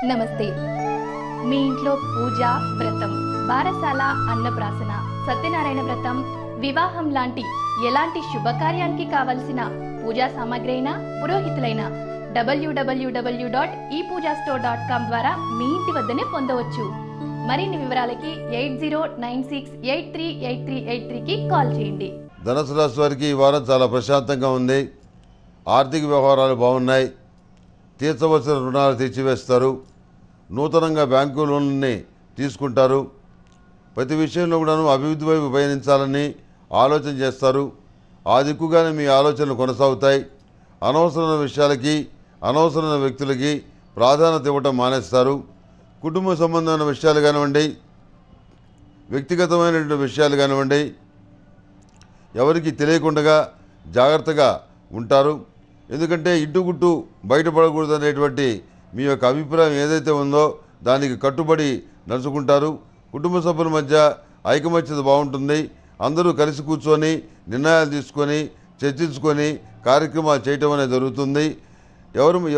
నమస్తే. మీ ఇంట్లో పూజ, వ్రతం, బారసాల, అన్నప్రాసన, సత్యనారాయణ వ్రతం, వివాహం లాంటి ఎలాంటి శుభకార్యానికి కావలసిన పూజా సామాగ్రి అయినా, పురోహితులైన www.epoojastore.com ద్వారా మీ ఇంటి వద్దనే పొందవచ్చు. మరిన్ని వివరాలకి 8096838383కి కాల్ చేయండి. ధనుసు రాశి వారికి ఈ వారం చాలా ప్రశాంతంగా ఉంది. ఆర్థిక వ్యవహారాలు బాగున్నాయి. తీర్చవలసిన రుణాలు తీర్చివేస్తారు. నూతనంగా బ్యాంకు లోన్లని తీసుకుంటారు. ప్రతి విషయంలో కూడాను అభివృద్ధి వైపు పయనించాలని ఆలోచన చేస్తారు. ఆ దిక్కుగానే మీ ఆలోచనలు కొనసాగుతాయి. అనవసరమైన విషయాలకి, అనవసరమైన వ్యక్తులకి ప్రాధాన్యత ఇవ్వటం మానేస్తారు. కుటుంబ సంబంధమైన విషయాలు కానివ్వండి, వ్యక్తిగతమైనటువంటి విషయాలు కానివ్వండి, ఎవరికి తెలియకుండా జాగ్రత్తగా ఉంటారు. ఎందుకంటే ఇంటుగుట్టు బయటపడకూడదు అనేటువంటి మీ యొక్క అభిప్రాయం ఏదైతే ఉందో దానికి కట్టుబడి నడుచుకుంటారు. కుటుంబ సభ్యుల మధ్య ఐకమత్యత బాగుంటుంది. అందరూ కలిసి కూర్చొని నిర్ణయాలు తీసుకొని చర్చించుకొని కార్యక్రమాలు చేయటం అనేది జరుగుతుంది.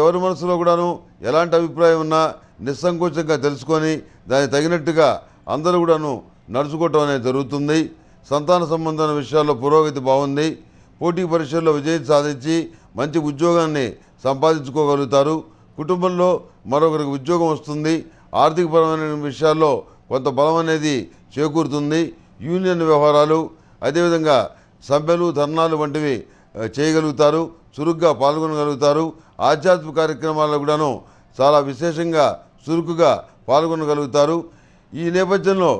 ఎవరి మనసులో కూడాను ఎలాంటి అభిప్రాయం ఉన్నా నిస్సంకోచంగా తెలుసుకొని దానికి తగినట్టుగా అందరూ కూడాను నడుచుకోవటం అనేది జరుగుతుంది. సంతాన సంబంధమైన విషయాల్లో పురోగతి బాగుంది. పోటీ పరీక్షల్లో విజయం సాధించి మంచి ఉద్యోగాన్ని సంపాదించుకోగలుగుతారు. కుటుంబంలో మరొకరికి ఉద్యోగం వస్తుంది. ఆర్థికపరమైన విషయాల్లో కొంత బలం అనేది చేకూరుతుంది. యూనియన్ వ్యవహారాలు, అదేవిధంగా సభ్యులు, ధర్నాలు వంటివి చేయగలుగుతారు. చురుగ్గా పాల్గొనగలుగుతారు. ఆధ్యాత్మిక కార్యక్రమాల్లో కూడాను చాలా విశేషంగా చురుకుగా పాల్గొనగలుగుతారు. ఈ నేపథ్యంలో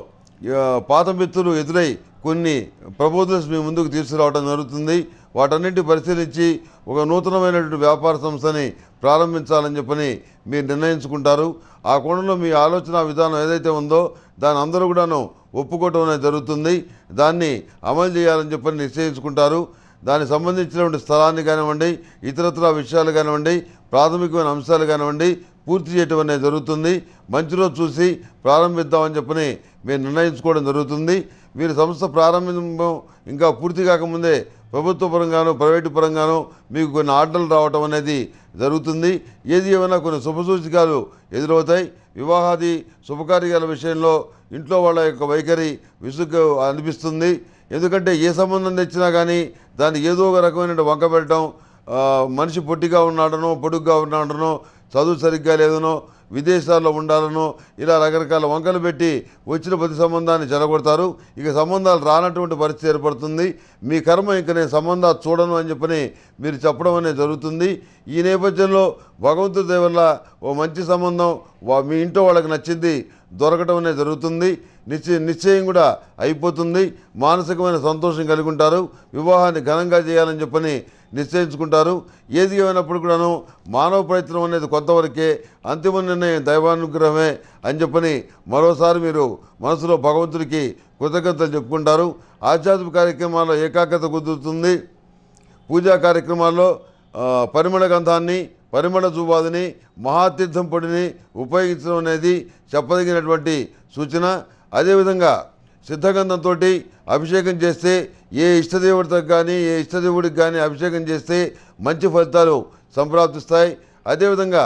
పాత మిత్రులు ఎదురై కొన్ని ప్రపోజల్స్ మీ ముందుకు తీసుకురావడం జరుగుతుంది. వాటన్నింటి పరిశీలించి ఒక నూతనమైనటువంటి వ్యాపార సంస్థని ప్రారంభించాలని చెప్పని మీరు నిర్ణయించుకుంటారు. ఆ కోణంలో మీ ఆలోచన విధానం ఏదైతే ఉందో దాన్ని అందరూ కూడాను ఒప్పుకోవటం అనేది జరుగుతుంది. దాన్ని అమలు చేయాలని చెప్పని నిశ్చయించుకుంటారు. దానికి సంబంధించినటువంటి స్థలాన్ని కానివ్వండి, ఇతరత్ర విషయాలు కానివ్వండి, ప్రాథమికమైన అంశాలు కానివ్వండి పూర్తి చేయటం అనేది జరుగుతుంది. మంచి రోజు చూసి ప్రారంభిద్దామని చెప్పని మీరు నిర్ణయించుకోవడం జరుగుతుంది. మీరు సంస్థ ప్రారంభం ఇంకా పూర్తి కాకముందే ప్రభుత్వ పరంగాను, ప్రైవేటు పరంగాను మీకు కొన్ని ఆర్డర్లు రావటం అనేది జరుగుతుంది. ఏది ఏమైనా కొన్ని శుభసూచికాలు ఎదురవుతాయి. వివాహాది శుభకార్యాల విషయంలో ఇంట్లో వాళ్ళ యొక్క వైఖరి విసుగ్గా అనిపిస్తుంది. ఎందుకంటే ఏ సంబంధం తెచ్చినా కానీ దాన్ని ఏదో ఒక రకమైన వంక పెట్టడం, మనిషి పొట్టిగా ఉన్నాడనో, పొడుగ్గా ఉన్నాడనో, చదువు సరిగ్గా లేదనో, విదేశాల్లో ఉండాలనో, ఇలా రకరకాల వంకలు పెట్టి వచ్చిన ప్రతి సంబంధాన్ని చెడగొడతారు. ఇక సంబంధాలు రానటువంటి పరిస్థితి ఏర్పడుతుంది. మీ కర్మ ఇంక నేను సంబంధాలు చూడను అని చెప్పని మీరు చెప్పడం అనేది జరుగుతుంది. ఈ నేపథ్యంలో భగవంతుడి దయ వల్ల ఓ మంచి సంబంధం మీ ఇంట్లో వాళ్ళకి నచ్చింది దొరకడం అనేది జరుగుతుంది. నిశ్చయం కూడా అయిపోతుంది. మానసికమైన సంతోషం కలిగి ఉంటారు. వివాహాన్ని ఘనంగా చేయాలని చెప్పని నిశ్చయించుకుంటారు. ఏది ఏమైనప్పుడు కూడాను మానవ ప్రయత్నం అనేది కొంతవరకే, అంతిమ నిర్ణయం దైవానుగ్రహమే అని చెప్పని మరోసారి మీరు మనసులో భగవంతుడికి కృతజ్ఞతలు చెప్పుకుంటారు. ఆధ్యాత్మిక కార్యక్రమాల్లో ఏకాగ్రత కుదురుతుంది. పూజా కార్యక్రమాల్లో పరిమళ గంధాన్ని, పరిమళ జూబాదిని, మహాతీర్థం పొడిని ఉపయోగించడం అనేది చెప్పదగినటువంటి సూచన. అదేవిధంగా సిద్ధగంధంతో అభిషేకం చేస్తే ఏ ఇష్టదేవుడికి కానీ, ఏ ఇష్టదేవుడికి కానీ అభిషేకం చేస్తే మంచి ఫలితాలు సంప్రాప్తిస్తాయి. అదేవిధంగా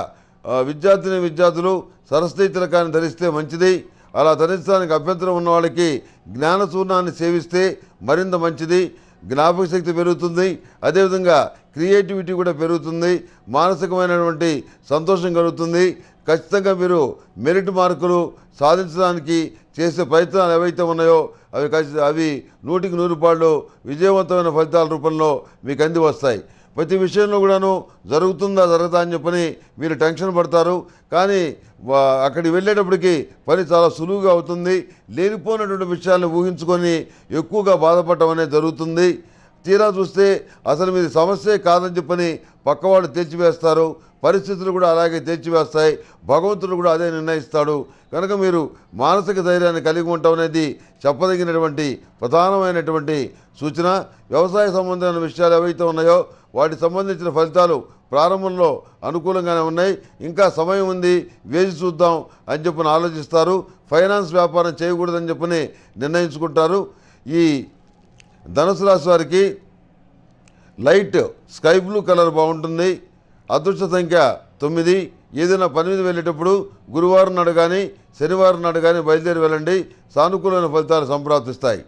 విద్యార్థులు సరస్వతీ తిలకాన్ని ధరిస్తే మంచిది. అలా ధరించడానికి అభ్యంతరం ఉన్న వాళ్ళకి జ్ఞానచూర్ణాన్ని సేవిస్తే మరింత మంచిది. జ్ఞాపక శక్తి పెరుగుతుంది. అదేవిధంగా క్రియేటివిటీ కూడా పెరుగుతుంది. మానసికమైనటువంటి సంతోషం కలుగుతుంది. ఖచ్చితంగా మీరు మెరిట్ మార్కులు సాధించడానికి చేసే ప్రయత్నాలు ఏవైతే ఉన్నాయో అవి 100కి 100 విజయవంతమైన ఫలితాల రూపంలో మీకు అంది వస్తాయి. ప్రతి విషయంలో కూడాను జరగదా అని చెప్పని మీరు టెన్షన్ పడతారు. కానీ అక్కడికి వెళ్ళేటప్పటికి పని చాలా సులువుగా అవుతుంది. లేనిపోయినటువంటి విషయాలను ఊహించుకొని ఎక్కువగా బాధపడటం అనేది జరుగుతుంది. తీరా చూస్తే అసలు మీది సమస్యే కాదని చెప్పని పక్కవాళ్ళు తెచ్చివేస్తారు. పరిస్థితులు కూడా అలాగే తెచ్చివేస్తాయి. భగవంతుడు కూడా అదే నిర్ణయిస్తాడు. కనుక మీరు మానసిక ధైర్యాన్ని కలిగి ఉండటం అనేది చెప్పదగినటువంటి ప్రధానమైనటువంటి సూచన. వ్యవసాయ సంబంధమైన విషయాలు ఏవైతే ఉన్నాయో వాటికి సంబంధించిన ఫలితాలు ప్రారంభంలో అనుకూలంగానే ఉన్నాయి. ఇంకా సమయం ఉంది, వేచి చూద్దాం అని చెప్పని ఆలోచిస్తారు. ఫైనాన్స్ వ్యాపారం చేయకూడదని చెప్పని నిర్ణయించుకుంటారు. ఈ ధనుసు రాశి వారికి లైట్ స్కై బ్లూ కలర్ బాగుంటుంది. అదృష్ట సంఖ్య 9, ఏదైనా పని మీద వెళ్ళేటప్పుడు గురువారం నాడు కానీ శనివారం నాడు కానీ బయలుదేరి వెళ్ళండి. సానుకూలమైన ఫలితాలు సంప్రాప్తిస్తాయి.